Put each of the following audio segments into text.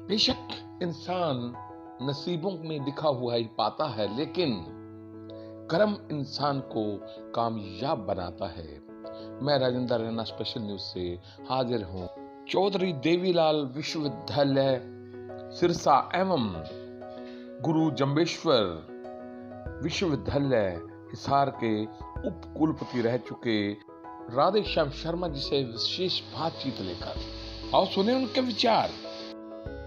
बेशक इंसान नसीबों में लिखा हुआ ही पाता है, लेकिन कर्म इंसान को कामयाब बनाता है। मैं राजेंद्र रैना स्पेशल न्यूज से हाजिर हूँ। चौधरी देवीलाल विश्वविद्यालय सिरसा एवं गुरु जम्बेश्वर विश्वविद्यालय हिसार के उप कुलपति रह चुके राधेश्याम शर्मा जी से विशेष बातचीत लेकर और सुने उनके विचार।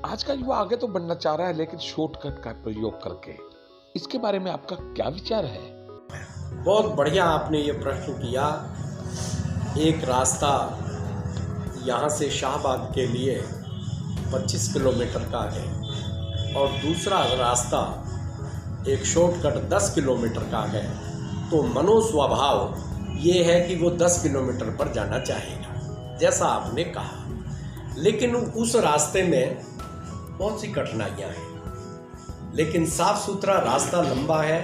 आज का युवा आगे तो बढ़ना चाह रहा है, लेकिन शॉर्टकट का प्रयोग करके। इसके बारे में आपका क्या विचार है? बहुत बढ़िया आपने ये प्रश्न किया। एक रास्ता यहाँ से शाहबाद के लिए 25 किलोमीटर का है और दूसरा रास्ता एक शॉर्टकट 10 किलोमीटर का है। तो मनोस्वभाव ये है कि वो 10 किलोमीटर पर जाना चाहेगा, जैसा आपने कहा। लेकिन उस रास्ते में बहुत सी कठिनाइयाँ हैं, लेकिन साफ सुथरा रास्ता लंबा है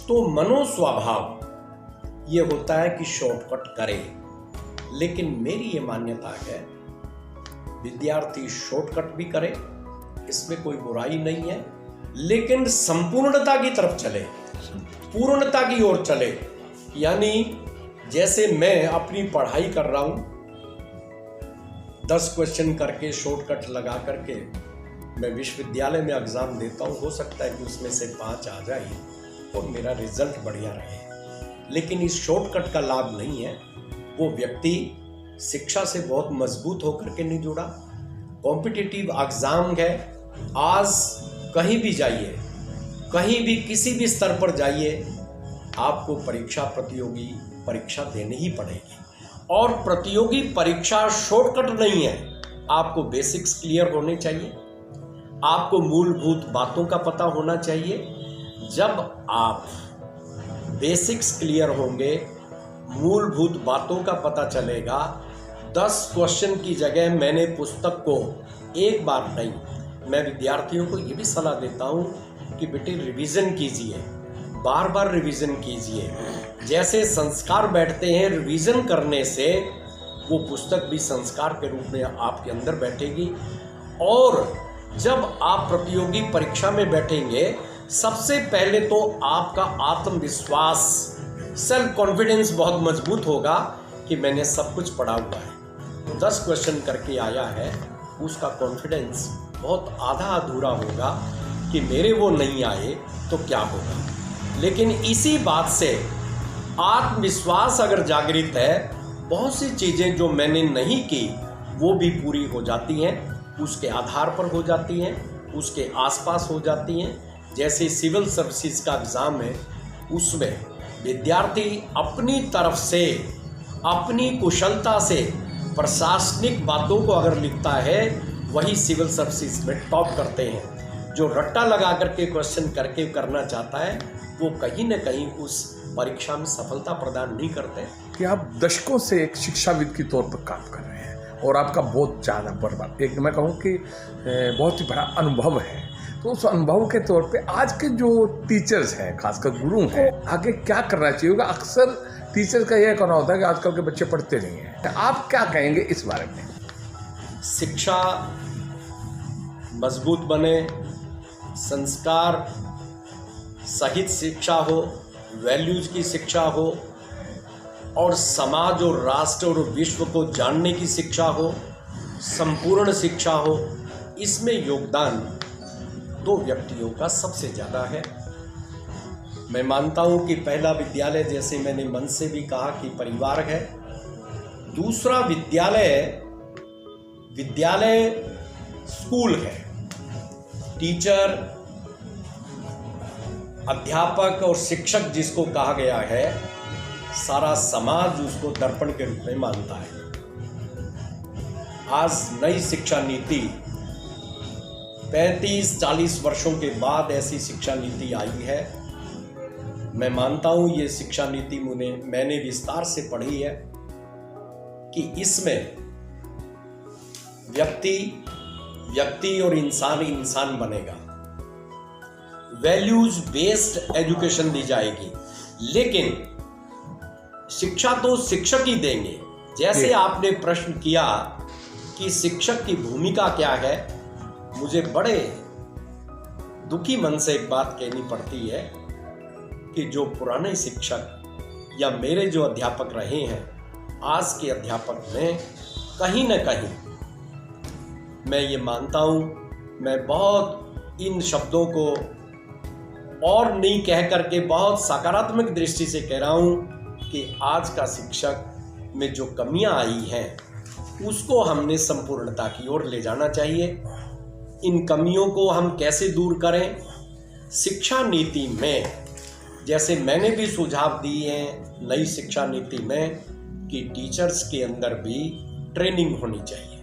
तो मनोस्वभाव ये होता है कि शॉर्टकट करे। लेकिन मेरी ये मान्यता है विद्यार्थी शॉर्टकट भी करे, इसमें कोई बुराई नहीं है, लेकिन संपूर्णता की तरफ चले, पूर्णता की ओर चले। यानी जैसे मैं अपनी पढ़ाई कर रहा हूँ, 10 क्वेश्चन करके शॉर्टकट लगा करके मैं विश्वविद्यालय में एग्ज़ाम देता हूँ, हो सकता है कि उसमें से 5 आ जाए और मेरा रिजल्ट बढ़िया रहे। लेकिन इस शॉर्टकट का लाभ नहीं है। वो व्यक्ति शिक्षा से बहुत मजबूत होकर के नहीं जुड़ा। कॉम्पिटिटिव एग्ज़ाम है, आज कहीं भी जाइए, कहीं भी किसी भी स्तर पर जाइए, आपको प्रतियोगी परीक्षा देनी ही पड़ेगी। और प्रतियोगी परीक्षा शॉर्टकट नहीं है। आपको बेसिक्स क्लियर होने चाहिए, आपको मूलभूत बातों का पता होना चाहिए। जब आप बेसिक्स क्लियर होंगे, मूलभूत बातों का पता चलेगा, 10 क्वेश्चन की जगह मैंने पुस्तक को एक बार नहीं, मैं विद्यार्थियों को ये भी सलाह देता हूँ कि बेटे रिवीजन कीजिए, बार बार रिवीजन कीजिए। जैसे संस्कार बैठते हैं, रिवीजन करने से वो पुस्तक भी संस्कार के रूप में आपके अंदर बैठेगी। और जब आप प्रतियोगी परीक्षा में बैठेंगे, सबसे पहले तो आपका आत्मविश्वास, सेल्फ कॉन्फिडेंस बहुत मजबूत होगा कि मैंने सब कुछ पढ़ा हुआ है। 10 क्वेश्चन करके आया है, उसका कॉन्फिडेंस बहुत आधा अधूरा होगा कि मेरे वो नहीं आए तो क्या होगा। लेकिन इसी बात से आत्मविश्वास अगर जागृत है, बहुत सी चीज़ें जो मैंने नहीं की वो भी पूरी हो जाती हैं, उसके आधार पर हो जाती हैं, उसके आसपास हो जाती हैं। जैसे सिविल सर्विसेज का एग्ज़ाम है, उसमें विद्यार्थी अपनी तरफ से, अपनी कुशलता से प्रशासनिक बातों को अगर लिखता है, वही सिविल सर्विसेज में टॉप करते हैं। जो रट्टा लगा करके क्वेश्चन करके करना चाहता है, वो कहीं ना कहीं उस परीक्षा में सफलता प्रदान नहीं करते। कि आप दशकों से एक शिक्षाविद के तौर पर काम कर रहे हैं और आपका बहुत ज़्यादा बर्बाद, एक मैं कहूँ कि बहुत ही बड़ा अनुभव है। तो उस अनुभव के तौर पे आज के जो टीचर्स हैं, खासकर गुरु हैं, आगे क्या करना चाहिए? अक्सर टीचर का यह कहना होता है कि आजकल के बच्चे पढ़ते नहीं हैं। आप क्या कहेंगे इस बारे में? शिक्षा मजबूत बने, संस्कार सहित शिक्षा हो, वैल्यूज की शिक्षा हो, और समाज और राष्ट्र और विश्व को जानने की शिक्षा हो, संपूर्ण शिक्षा हो। इसमें योगदान 2 व्यक्तियों का सबसे ज़्यादा है। मैं मानता हूँ कि पहला विद्यालय, जैसे मैंने मन से भी कहा, कि परिवार है। दूसरा विद्यालय स्कूल है। टीचर, अध्यापक और शिक्षक जिसको कहा गया है, सारा समाज उसको दर्पण के रूप में मानता है। आज नई शिक्षा नीति 35-40 वर्षों के बाद ऐसी शिक्षा नीति आई है। मैं मानता हूँ ये शिक्षा नीति मैंने विस्तार से पढ़ी है कि इसमें व्यक्ति और इंसान बनेगा। वैल्यूज बेस्ड एजुकेशन दी जाएगी, लेकिन शिक्षा तो शिक्षक ही देंगे। जैसे आपने प्रश्न किया कि शिक्षक की भूमिका क्या है, मुझे बड़े दुखी मन से एक बात कहनी पड़ती है कि जो पुराने शिक्षक या मेरे जो अध्यापक रहे हैं, आज के अध्यापक में कहीं न कहीं मैं ये मानता हूँ, मैं बहुत इन शब्दों को और नहीं कह करके बहुत सकारात्मक दृष्टि से कह रहा हूँ कि आज का शिक्षक में जो कमियां आई हैं उसको हमने संपूर्णता की ओर ले जाना चाहिए। इन कमियों को हम कैसे दूर करें? शिक्षा नीति में, जैसे मैंने भी सुझाव दिए हैं नई शिक्षा नीति में, कि टीचर्स के अंदर भी ट्रेनिंग होनी चाहिए।